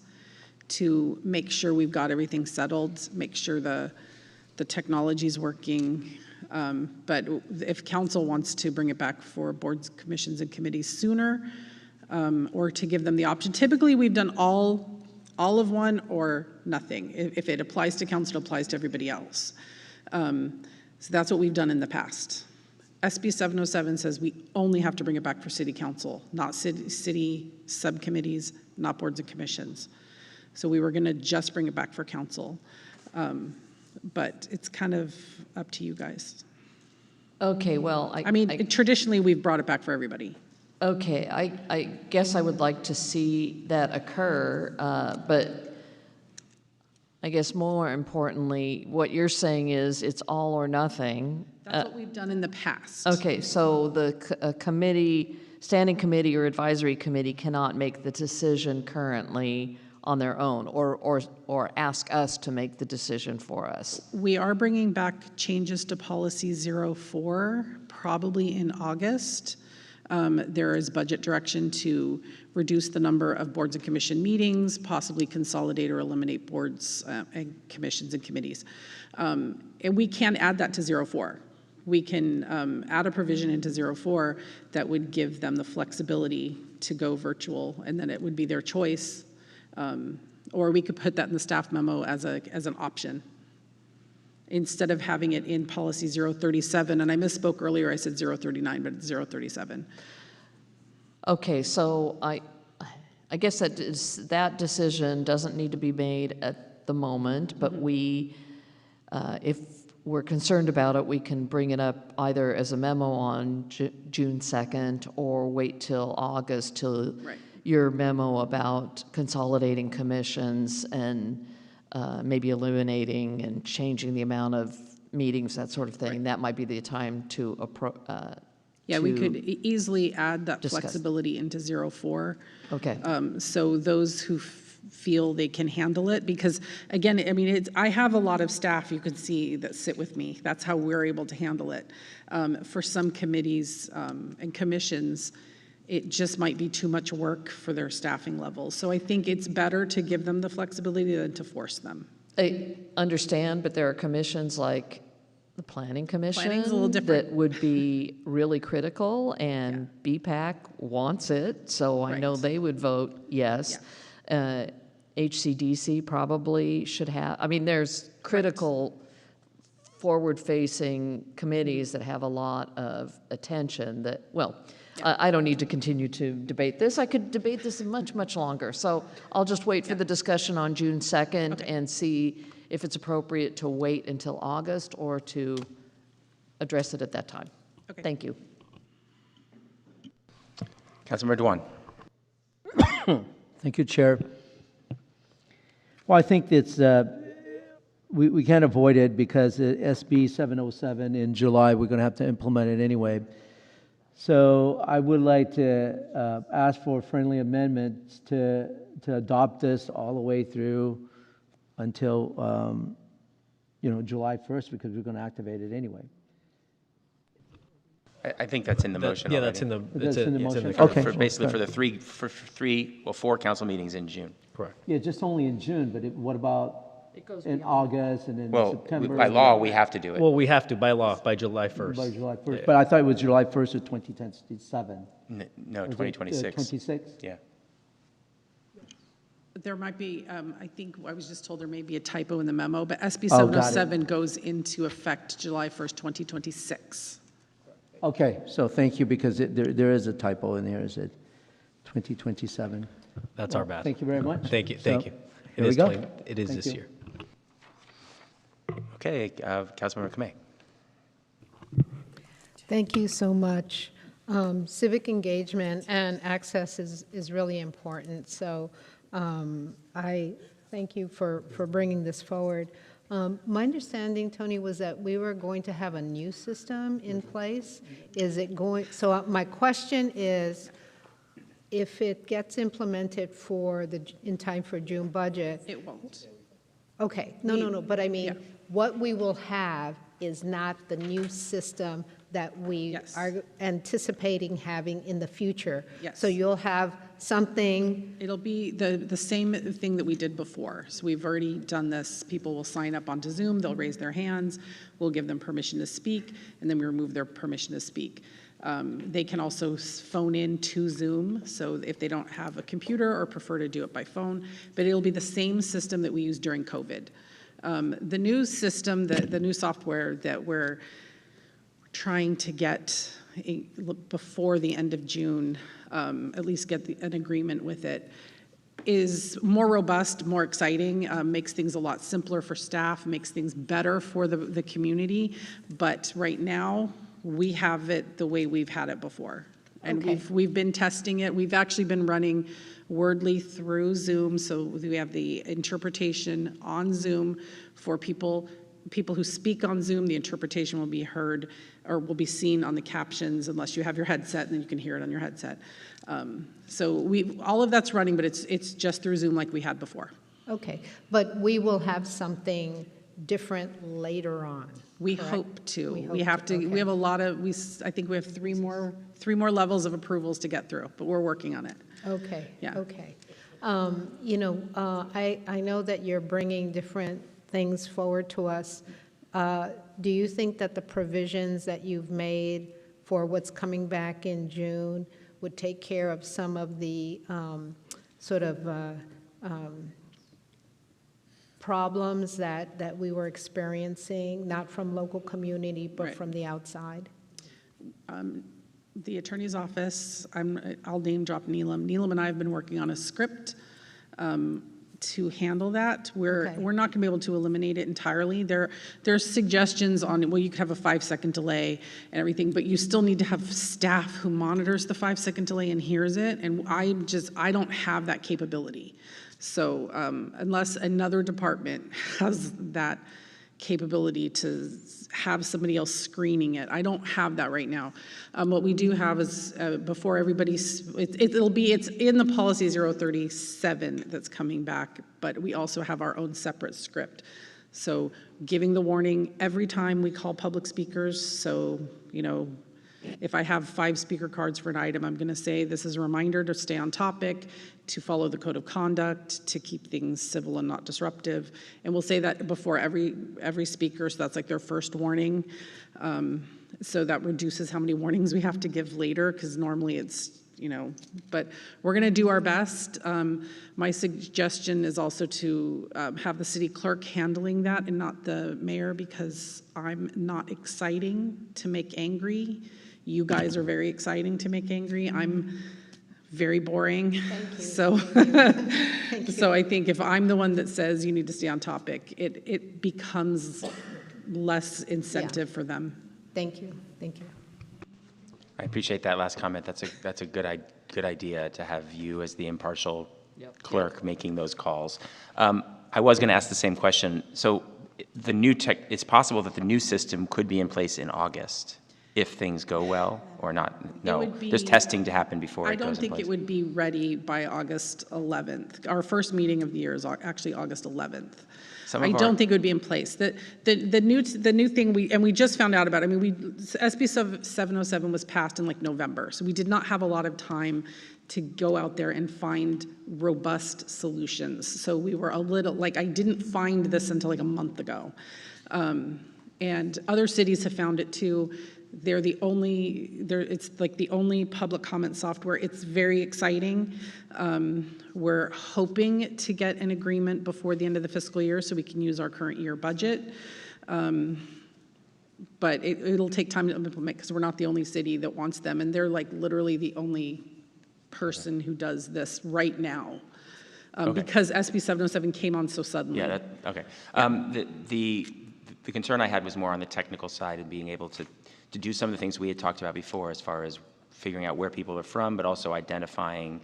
to make sure we've got everything settled, make sure the technology's working. But if council wants to bring it back for boards, commissions, and committees sooner, or to give them the option. Typically, we've done all of one or nothing. If it applies to council, it applies to everybody else. So that's what we've done in the past. SB 707 says we only have to bring it back for city council, not city subcommittees, not boards and commissions. So we were going to just bring it back for council. But it's kind of up to you guys. Okay, well, I mean, traditionally, we've brought it back for everybody. Okay, I guess I would like to see that occur, but I guess more importantly, what you're saying is it's all or nothing. That's what we've done in the past. Okay, so the committee, standing committee or advisory committee cannot make the decision currently on their own, or ask us to make the decision for us. We are bringing back changes to policy 04 probably in August. There is budget direction to reduce the number of boards and commission meetings, possibly consolidate or eliminate boards and commissions and committees. And we can add that to 04. We can add a provision into 04 that would give them the flexibility to go virtual, and then it would be their choice. Or we could put that in the staff memo as an option, instead of having it in policy 037, and I misspoke earlier, I said 039, but it's 037. Okay, so I guess that decision doesn't need to be made at the moment, but we, if we're concerned about it, we can bring it up either as a memo on June 2nd, or wait till August till your memo about consolidating commissions and maybe eliminating and changing the amount of meetings, that sort of thing. That might be the time to yeah, we could easily add that discuss. Flexibility into 04. Okay. So those who feel they can handle it, because again, I mean, I have a lot of staff you can see that sit with me. That's how we're able to handle it. For some committees and commissions, it just might be too much work for their staffing levels. So I think it's better to give them the flexibility than to force them. I understand, but there are commissions like the Planning Commission Planning's a little different. that would be really critical, and BPAC wants it, so I know they would vote yes. HCDC probably should have, I mean, there's critical forward-facing committees that have a lot of attention that, well, I don't need to continue to debate this. I could debate this much, much longer. So I'll just wait for the discussion on June 2nd and see if it's appropriate to wait until August or to address it at that time. Thank you. Councilmember Dewan. Thank you, Chair. Well, I think it's we can't avoid it because SB 707 in July, we're going to have to implement it anyway. So I would like to ask for friendly amendments to adopt this all the way through until July 1st, because we're going to activate it anyway. I think that's in the motion. Yeah, already. that's in the. That's in the motion. Okay. Okay. Basically for 4 council meetings in June. Correct. Yeah, just only in June, but what about It goes in beyond. August and then Well, September. by law, we have to do it. Well, we have to, by law, by July 1st. By July 1st, Yeah. but I thought it was July 1st of 2027. No, 2026. 26? Yeah. There might be, I think, I was just told there may be a typo in the memo, but SB Oh, got it. 707 goes into effect July 1st, 2026. Okay, so thank you, because there is a typo in there, is it 2027? That's our bad. Thank you very much. Thank you, So, thank you. Here we go. It is Thank this you. year. Okay, Councilmember Kamei. Thank you so much. Civic engagement and access is really important, so I thank you for bringing this forward. My understanding, Tony, was that we were going to have a new system in place. Is it going, so my question is, if it gets implemented in time for June budget. It won't. Okay, no, but I mean, what we will have is not the new system that we are anticipating having in the future. Yes. So you'll have something. It'll be the same thing that we did before. So we've already done this. People will sign up onto Zoom, they'll raise their hands, we'll give them permission to speak, and then we remove their permission to speak. They can also phone in to Zoom, so if they don't have a computer or prefer to do it by phone, but it'll be the same system that we used during COVID. The new system, the new software that we're trying to get before the end of June, at least get an agreement with it, is more robust, more exciting, makes things a lot simpler for staff, makes things better for the community. But right now, we have it the way we've had it before. And Okay. we've been testing it. We've actually been running Wordly through Zoom, so we have the interpretation on Zoom for people who speak on Zoom. The interpretation will be heard or will be seen on the captions unless you have your headset, and then you can hear it on your headset. So all of that's running, but it's just through Zoom like we had before. Okay, but we will have something different later on. We correct? hope to. We We hope have to. okay. We have a lot of. I think we have three more levels of approvals to get through, but we're working on it. Okay. Yeah. Okay. I know that you're bringing different things forward to us. Do you think that the provisions that you've made for what's coming back in June would take care of some of the problems that we were experiencing, not from local community, but Right. from the outside? The attorney's office, I'll name drop Neelam. Neelam and I have been working on a script to handle that. We're not going to be able to eliminate it entirely. There's suggestions on, well, you could have a 5-second delay and everything, but you still need to have staff who monitors the 5-second delay and hears it, and I don't have that capability. So unless another department has that capability to have somebody else screening it. I don't have that right now. What we do have is before everybody's, it's in the policy 037 that's coming back, but we also have our own separate script. So giving the warning every time we call public speakers. So, if I have 5 speaker cards for an item, I'm going to say this is a reminder to stay on topic, to follow the code of conduct, to keep things civil and not disruptive. And we'll say that before every speaker, so that's like their first warning. So that reduces how many warnings we have to give later, because normally it's, but we're going to do our best. My suggestion is also to have the city clerk handling that and not the mayor, because I'm not exciting to make angry. You guys are very exciting to make angry. I'm very boring. Thank you. So, Thank you. So I think if I'm the one that says you need to stay on topic, it becomes less incentive for them. Thank you. Thank you. I appreciate that last comment. That's a good idea to have you as the impartial clerk making those calls. I was going to ask the same question. So it's possible that the new system could be in place in August if things go well or not. No, there's testing to happen before it goes in place. I don't think it would be ready by August 11th. Our first meeting of the year is actually August 11th. I don't think it would be in place. The new thing we just found out about. I mean, SB 707 was passed in like November, so we did not have a lot of time to go out there and find robust solutions. So we were a little, like, I didn't find this until like a month ago. And other cities have found it too. It's like the only public comment software. It's very exciting. We're hoping to get an agreement before the end of the fiscal year so we can use our current year budget. But it'll take time to implement because we're not the only city that wants them. And they're like literally the only person who does this right now. Because SB 707 came on so suddenly. Yeah, okay. The concern I had was more on the technical side and being able to do some of the things we had talked about before as far as figuring out where people are from, but also identifying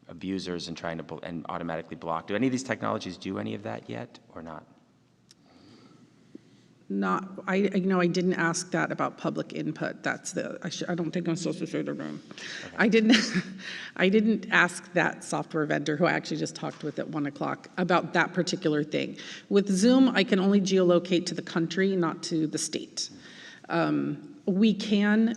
abusers and trying to and automatically block. Do any of these technologies do any of that yet or not? I didn't ask that about public input. I don't think I'm supposed to say the room. Okay. I didn't ask that software vendor who I actually just talked with at 1 o'clock about that particular thing. With Zoom, I can only geolocate to the country, not to the state. We can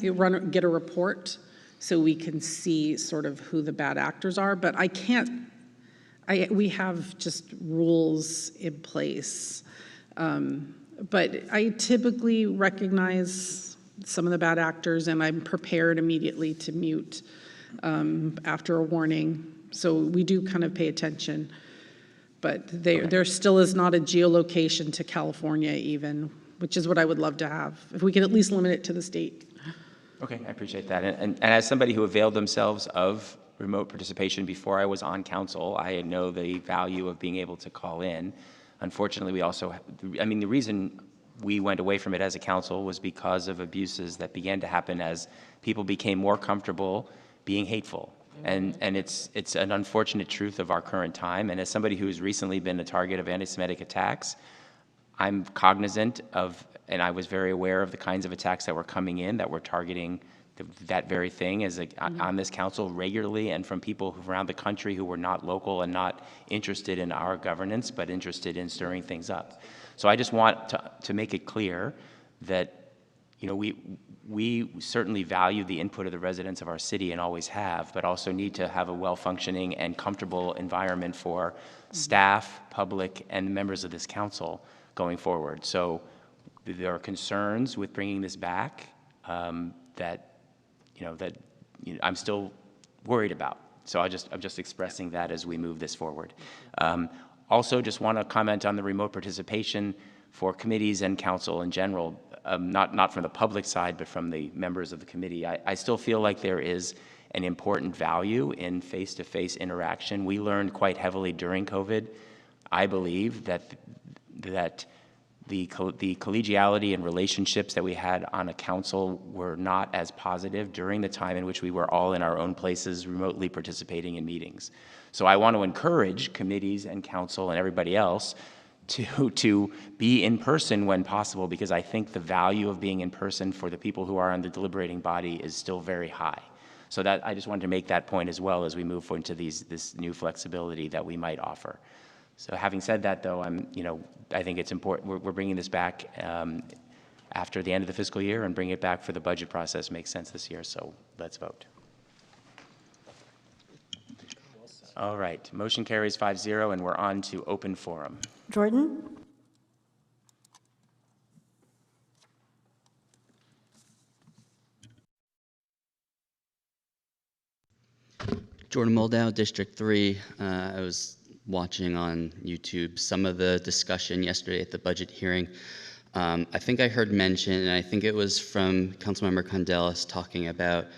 get a report so we can see sort of who the bad actors are, but I can't, we have just rules in place. But I typically recognize some of the bad actors and I'm prepared immediately to mute after a warning. So we do kind of pay attention, but there still is not a geolocation to California even, which is what I would love to have. If we could at least limit it to the state. Okay, I appreciate that. And as somebody who availed themselves of remote participation before I was on council, I know the value of being able to call in. Unfortunately, we also, the reason we went away from it as a council was because of abuses that began to happen as people became more comfortable being hateful. And it's an unfortunate truth of our current time. And as somebody who's recently been a target of anti-Semitic attacks, I'm cognizant of, and I was very aware of the kinds of attacks that were coming in that were targeting that very thing on this council regularly, and from people around the country who were not local and not interested in our governance, but interested in stirring things up. So I just want to make it clear that, we certainly value the input of the residents of our city and always have, but also need to have a well-functioning and comfortable environment for staff, public, and members of this council going forward. So there are concerns with bringing this back that I'm still worried about. So I'm just expressing that as we move this forward. Also, just want to comment on the remote participation for committees and council in general, not from the public side, but from the members of the committee. I still feel like there is an important value in face-to-face interaction. We learned quite heavily during COVID, I believe, that the collegiality and relationships that we had on a council were not as positive during the time in which we were all in our own places remotely participating in meetings. So I want to encourage committees and council and everybody else to be in person when possible, because I think the value of being in person for the people who are on the deliberating body is still very high. So that I just wanted to make that point as well as we move into this new flexibility that we might offer. So having said that, though, I think it's important. We're bringing this back after the end of the fiscal year, and bringing it back for the budget process makes sense this year. So let's vote. All right, motion carries 5-0, and we're on to open forum. Jordan? Jordan Moldow, District 3. I was watching on YouTube some of the discussion yesterday at the budget hearing. I think I heard mention, and I think it was from Councilmember Condelas, talking about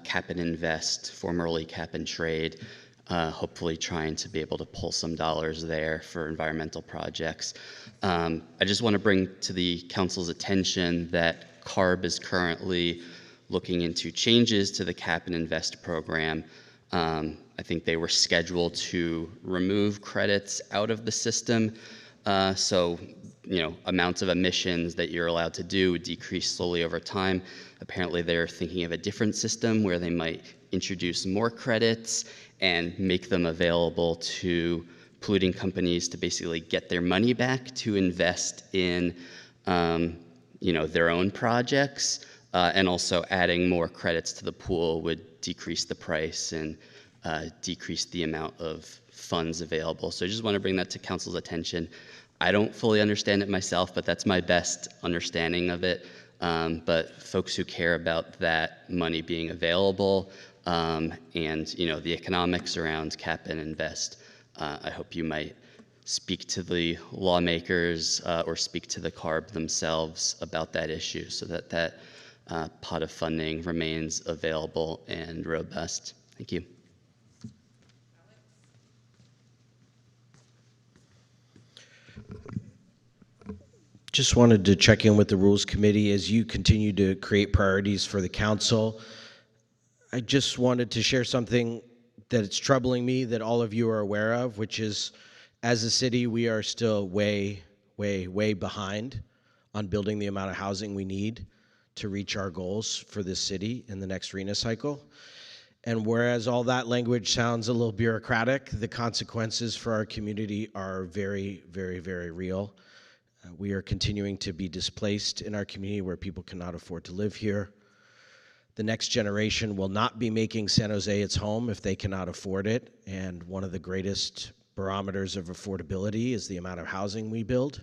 cap and invest, formerly cap and trade, hopefully trying to be able to pull some dollars there for environmental projects. I just want to bring to the council's attention that CARB is currently looking into changes to the cap and invest program. I think they were scheduled to remove credits out of the system. So, amounts of emissions that you're allowed to do would decrease slowly over time. Apparently they're thinking of a different system where they might introduce more credits and make them available to polluting companies to basically get their money back to invest in, their own projects. And also adding more credits to the pool would decrease the price and decrease the amount of funds available. So I just want to bring that to council's attention. I don't fully understand it myself, but that's my best understanding of it. But folks who care about that money being available and the economics around cap and invest, I hope you might speak to the lawmakers or speak to the CARB themselves about that issue so that that pot of funding remains available and robust. Thank you. Just wanted to check in with the Rules Committee as you continue to create priorities for the council. I just wanted to share something that it's troubling me that all of you are aware of, which is as a city, we are still way, way, way behind on building the amount of housing we need to reach our goals for this city in the next RHNA cycle. And whereas all that language sounds a little bureaucratic, the consequences for our community are very, very, very real. We are continuing to be displaced in our community where people cannot afford to live here. The next generation will not be making San Jose its home if they cannot afford it. And one of the greatest barometers of affordability is the amount of housing we build.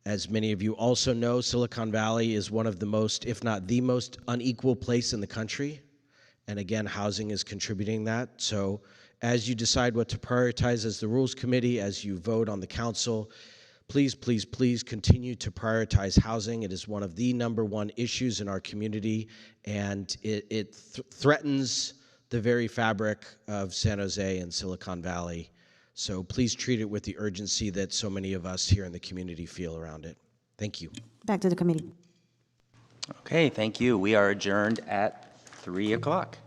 As many of you also know, Silicon Valley is one of the most, if not the most unequal place in the country. And again, housing is contributing that. So as you decide what to prioritize as the Rules Committee, as you vote on the council, please, please, please continue to prioritize housing. It is one of the #1 issues in our community, and it threatens the very fabric of San Jose and Silicon Valley. So please treat it with the urgency that so many of us here in the community feel around it. Thank you. Back to the committee. Okay, thank you. We are adjourned at 3 o'clock.